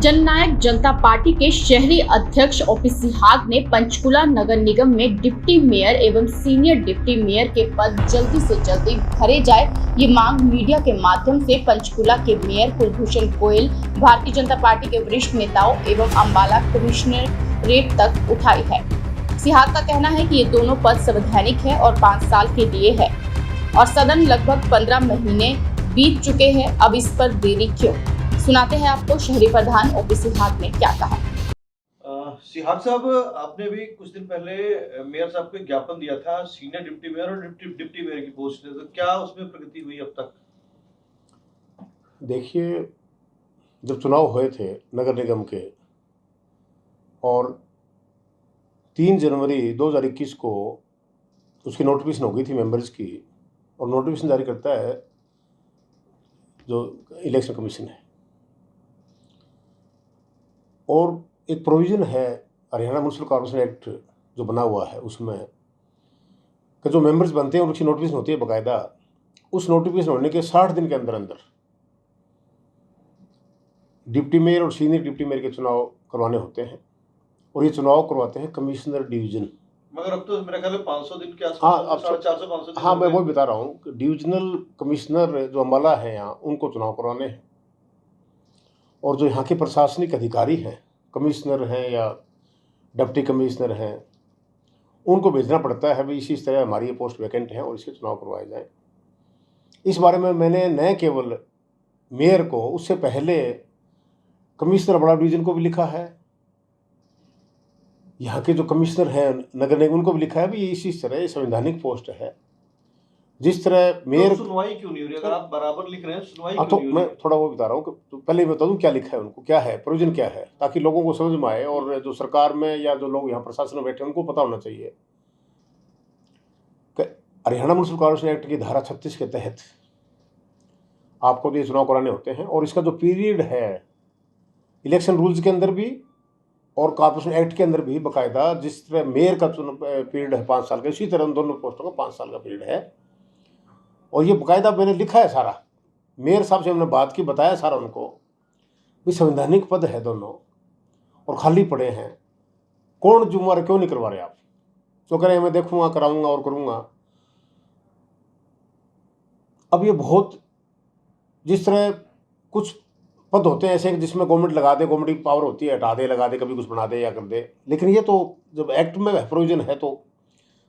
जननायक जनता party के शहरी अध्यक्ष ओपी सिहाग ने पंचकुला नगर निगम में डिप्टी मेयर एवं सीनियर डिप्टी मेयर के पद जल्दी से जल्दी भरे जाए, ये मांग मीडिया के माध्यम से पंचकुला के मेयर कुलभूषण गोयल, भारतीय जनता पार्टी के वरिष्ठ नेताओं एवं अम्बाला कमिश्नरेट तक उठाई है। सिहाग का कहना है कि ये दोनों पद संवैधानिक है और 5 साल के लिए है और सदन लगभग 15 महीने बीत चुके हैं, अब इस पर देरी क्यों? सुनाते हैं आपको शहरी प्रधान ओपी सिहाग ने क्या कहा। सिहाग साहब, आपने भी कुछ दिन पहले मेयर साहब को ज्ञापन दिया था सीनियर डिप्टी मेयर और डिप्टी मेयर की पोस्ट है, तो क्या उसमें प्रगति हुई अब तक? देखिए, जब चुनाव हुए थे नगर निगम के और 3 जनवरी 2021 को उसकी नोटिफिकेशन हो गई थी मेंबर्स की, और नोटिफिकेशन जारी करता है जो इलेक्शन कमीशन है, और एक प्रोविज़न है हरियाणा म्यूनसिपल कॉर्पोरेशन एक्ट जो बना हुआ है उसमें कि जो मेंबर्स बनते हैं और उसकी नोटिफिकेशन होती है बाकायदा, उस नोटिफिकेशन होने के 60 दिन के अंदर अंदर डिप्टी मेयर और सीनियर डिप्टी मेयर के चुनाव करवाने होते हैं, और ये चुनाव करवाते हैं कमिश्नर डिवीजन। मगर अब तो मेरे ख्याल में 500 दिन के आसपास, हाँ, 450-500 दिन। हाँ, मैं वही बता रहा हूँ कि डिविजनल कमिश्नर जो अम्बाला है यहाँ, उनको चुनाव करवाने हैं, और जो यहाँ के प्रशासनिक अधिकारी हैं, कमिश्नर हैं या डिप्टी कमिश्नर हैं, उनको भेजना पड़ता है भाई इसी तरह हमारी ये पोस्ट वैकेंट है और इसके चुनाव करवाए जाएं। इस बारे में मैंने न केवल मेयर को, उससे पहले कमिश्नर अम्बाला डिवीजन को भी लिखा है, यहाँ के जो कमिश्नर हैं नगर निगम उनको भी लिखा है भी इसी तरह ये संवैधानिक पोस्ट है। जिस तरह मेयर, तो सुनवाई क्यों नहीं हो रही? अगर आप बराबर लिख रहे हैं, सुनवाई क्यों तो नहीं हो मैं रही? थोड़ा वो बता रहा हूँ कि तो पहले बता दूँ क्या लिखा है, उनको क्या है, प्रोविजन क्या है, ताकि लोगों को समझ में आए और जो सरकार में या जो लोग यहाँ प्रशासन में बैठे हैं उनको पता होना चाहिए कि हरियाणा म्यूनसिपल कॉर्पोरेशन एक्ट की धारा 36 के तहत आपको ये चुनाव कराने होते हैं, और इसका जो पीरियड है इलेक्शन रूल्स के अंदर भी और कॉर्पोरेशन एक्ट के अंदर भी बाकायदा, जिस तरह मेयर का पीरियड है 5 साल का, इसी तरह उन दोनों पोस्टों का 5 साल का पीरियड है, और ये बाकायदा मैंने लिखा है सारा। मेयर साहब से हमने बात की, बताया सारा उनको भी संवैधानिक पद है दोनों और खाली पड़े हैं, कौन जुम्मेवार, क्यों नहीं करवा रहे आप? तो कह रहे हैं मैं देखूंगा, कराऊंगा और करूंगा। अब ये बहुत, जिस तरह कुछ पद होते हैं ऐसे जिसमें गवर्नमेंट लगा दे, गवर्नमेंट की पावर होती है, हटा दे, लगा दे, कभी कुछ बना दे या कर दे, लेकिन ये तो जब एक्ट में प्रोविजन है तो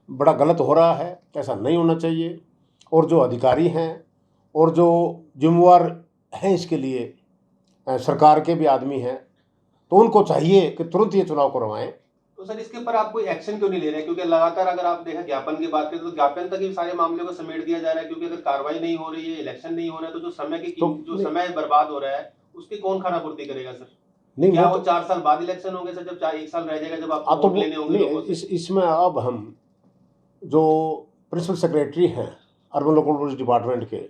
बड़ा गलत हो रहा है, ऐसा नहीं होना चाहिए। और जो अधिकारी हैं और जो जिम्मेवार हैं इसके लिए, सरकार के भी आदमी हैं, तो उनको चाहिए कि तुरंत ये चुनाव करवाएं। तो सर, इसके ऊपर आप कोई एक्शन क्यों नहीं ले रहे? क्योंकि लगातार अगर आप देखें ज्ञापन की बात करें तो ज्ञापन तक ही सारे मामले को समेट दिया जा रहा है, क्योंकि अगर कार्रवाई नहीं हो रही है, इलेक्शन नहीं हो रहा है, तो जो समय बर्बाद हो रहा है उसकी कौन खानापूर्ति करेगा सर? नहीं, क्या वो 4 साल बाद इलेक्शन होंगे सर, जब 1 साल रह जाएगा, जब आप तो वोट लेने होंगे लोगों से? इसमें अब हम जो प्रिंसिपल सेक्रेटरी हैं अर्बन लोकल डिपार्टमेंट के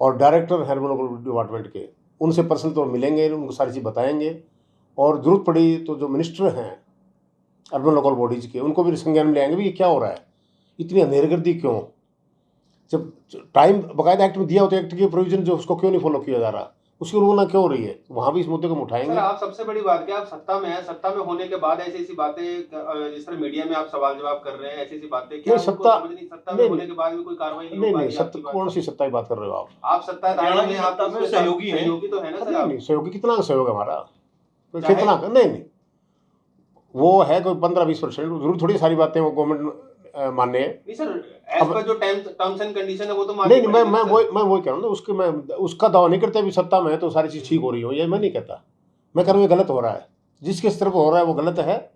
और डायरेक्टर हैं अर्बन लोकल डिपार्टमेंट के, उनसे पर्सनल तो मिलेंगे, उनको सारी चीज़ बताएंगे, और ज़रूरत पड़ी तो जो मिनिस्टर हैं अर्बन लोकल बॉडीज़ के, उनको भी संज्ञान में ले आएंगे भी ये क्या हो रहा है, इतनी अंधेरगर्दी क्यों? जब टाइम बाकायदा एक्ट में दिया होता है, एक्ट के प्रोविजन जो उसको क्यों नहीं फॉलो किया जा रहा, उसकी उल्लंघना क्यों हो रही है? वहाँ भी इस मुद्दे को हम उठाएंगे। सर, आप सबसे बड़ी बात क्या, आप सत्ता में हैं, सत्ता में होने के बाद ऐसी बातें, जिस तरह मीडिया में आप सवाल जवाब कर रहे हैं, ऐसी बातें क्या सत्ता में होने के बाद भी कोई कार्रवाई नहीं हो पा रही? सत्ता, कौन सी सत्ता की बात कर रहे हो आप सत्ताधारी में, आप सत्ता में सहयोगी हैं। सहयोगी तो है ना सर? नहीं, सहयोगी कितना सहयोग है हमारा, कितना? नहीं, वो है कोई 15-20%, जरूर थोड़ी सारी बातें वो गवर्नमेंट माने। नहीं सर, एज पर जो टर्म्स एंड कंडीशन है वो तो नहीं, मैं वही कह रहा हूँ ना, उसके मैं उसका दावा नहीं करता भी सत्ता में है तो सारी चीज़ ठीक हो रही हो, ये मैं नहीं कहता। मैं कह रहा हूँ ये गलत हो रहा है, जिसके स्तर पर हो रहा है वो गलत है,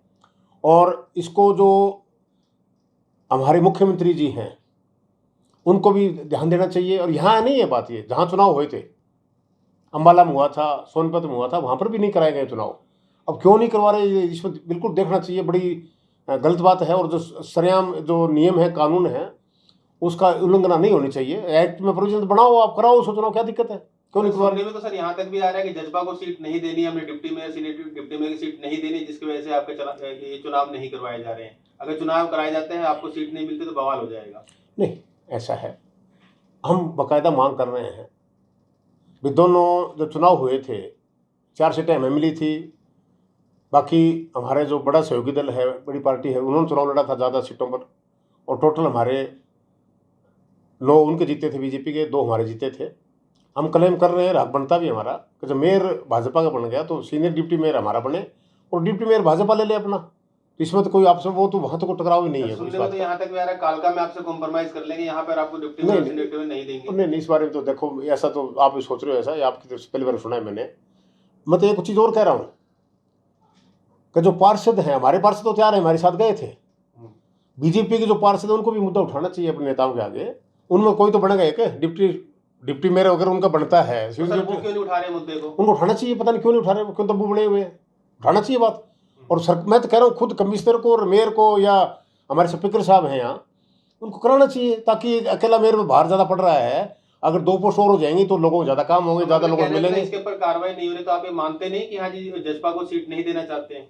और इसको जो हमारे मुख्यमंत्री जी हैं उनको भी ध्यान देना चाहिए। और यहाँ नहीं है बात, ये जहाँ चुनाव हुए थे, अम्बाला में हुआ था, सोनभद्र में हुआ था, वहाँ पर भी नहीं कराए गए चुनाव। अब क्यों नहीं करवा रहे, इसमें बिल्कुल देखना चाहिए, बड़ी गलत बात है, और जो सरेआम जो नियम है, कानून है, उसका उल्लंघना नहीं होनी चाहिए। एक्ट में प्रोविजन बनाओ, आप कराओ उसको चुनाव, क्या दिक्कत है? क्यों नहीं करवा रहे? में तो सर यहाँ तक भी आ रहा है कि जज्बा को सीट नहीं देनी, हमने deputy mayor, senior deputy mayor की सीट नहीं देनी, जिसकी वजह से आपके ये चुनाव नहीं करवाए जा रहे हैं। अगर चुनाव कराए जाते हैं, आपको सीट नहीं मिलती तो बवाल हो जाएगा। नहीं, ऐसा है, हम बाकायदा मांग कर रहे हैं भी दोनों जो चुनाव हुए थे 4 सीटें हमें मिली थी। बाकी हमारे जो बड़ा सहयोगी दल है, बड़ी पार्टी है, उन्होंने चुनाव लड़ा था ज़्यादा सीटों पर, और टोटल हमारे 9 उनके जीते थे बीजेपी के, 2 हमारे जीते थे। हम क्लेम कर रहे हैं, हक बनता भी हमारा कि जब मेयर भाजपा का बन गया तो सीनियर डिप्टी मेयर हमारा बने और डिप्टी मेयर भाजपा ले ले अपना। तो इसमें तो कोई आपसे वो तो वहाँ तो कोई टकराव ही नहीं है। सुनने में तो यहाँ तक भी आ रहा है कालका में आपसे कॉम्प्रोमाइज कर लेंगे, यहाँ पर आपको डिप्टी मेयर सीनियर मेयर नहीं देंगे। नहीं, इस बारे में तो देखो, ऐसा तो आप भी सोच रहे हो, ऐसा आपकी तरफ से पहली बार सुना है मैंने। मैं तो एक चीज़ और कह रहा हूँ कि जो पार्षद हैं, हमारे पार्षद तो तैयार है, हमारे साथ गए थे। बीजेपी के जो पार्षद है उनको भी मुद्दा उठाना चाहिए अपने नेताओं के आगे। उनमें कोई तो बनेगा एक डिप्टी मेयर अगर उनका बनता है, तो सर वो क्यों नहीं उठा रहे मुद्दे को? उनको उठाना चाहिए, पता नहीं क्यों नहीं उठा रहे, क्यों तब्बू बने हुए हैं। उठाना चाहिए बात। और सर मैं तो कह रहा हूँ खुद कमिश्नर को और मेयर को या हमारे स्पीकर साहब हैं यहाँ, उनको कराना चाहिए, ताकि अकेला मेयर में बाहर ज़्यादा पड़ रहा है। अगर 2 पोस्ट और हो जाएंगी तो लोगों को ज़्यादा काम होंगे, ज़्यादा लोगों को मिलेंगे। इसके ऊपर कार्रवाई नहीं हो रही तो आप ये मानते नहीं कि हाँ जी जसपा को सीट नहीं देना चाहते हैं?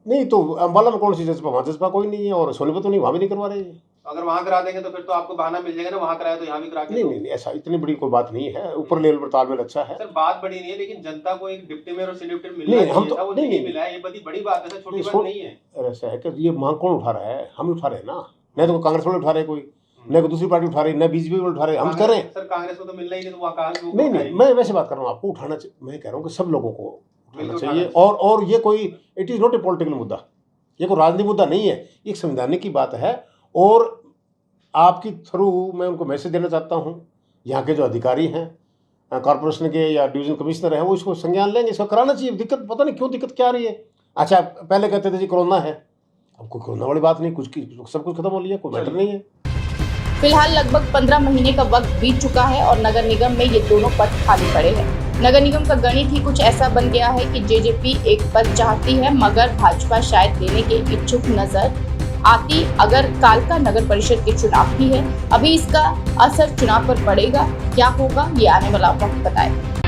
नहीं तो अम्बाला में कौन सी जज्बा, वहाँ जज्बा कोई नहीं है, और सोनीपत तो नहीं, वहाँ भी नहीं करवा रहे हैं। अगर वहाँ करा देंगे तो फिर तो आपको बहाना मिल जाएगा ना, वहाँ कराया तो यहाँ भी करा के। नहीं, ऐसा इतनी बड़ी कोई बात नहीं है, ऊपर लेवल पर तालमेल अच्छा है। सर बात बड़ी नहीं है, लेकिन जनता को एक डिप्टी मेयर और सीनियर डिप्टी नहीं, मिलना हम चाहिए तो था, वो नहीं मिला है। ये बड़ी बात है सर, छोटी बात नहीं है। ऐसा है कि ये मांग कौन उठा रहा है? हम उठा रहे हैं ना, नहीं तो कांग्रेस वाले उठा रहे कोई, न कोई दूसरी पार्टी उठा रही, न बीजेपी वाले उठा रहे, हम कर रहे हैं। सर कांग्रेस को तो मिलना ही नहीं, तो वहाँ कहाँ? नहीं, मैं वैसे बात कर रहा हूँ, आपको उठाना चाहिए। मैं कह रहा हूँ कि सब लोगों को उठाना चाहिए। और ये कोई, it is not a political मुद्दा, ये कोई राजनीतिक मुद्दा नहीं है, एक संवैधानिक की बात है। और आपकी थ्रू मैं उनको मैसेज देना चाहता हूँ, यहाँ के जो अधिकारी हैं, कॉर्पोरेशन के या डिवीजन कमिश्नर हैं, वो इसको संज्ञान लेंगे, इसको कराना चाहिए। दिक्कत पता नहीं क्यों दिक्कत क्या आ रही है। अच्छा, पहले कहते थे जी कोरोना है, अब कोई कोरोना वाली बात नहीं, सब कुछ खत्म हो लिया, कोई मैटर नहीं है। फिलहाल लगभग 15 महीने का वक्त बीत चुका है और नगर निगम में ये दोनों पद खाली पड़े हैं। नगर निगम का गणित ही कुछ ऐसा बन गया है कि जेजेपी एक पद चाहती है, मगर भाजपा शायद देने के इच्छुक नजर आती अगर कालका नगर परिषद के चुनाव भी है। अभी इसका असर चुनाव पर पड़ेगा, क्या होगा ये आने वाला वक्त बताएगा।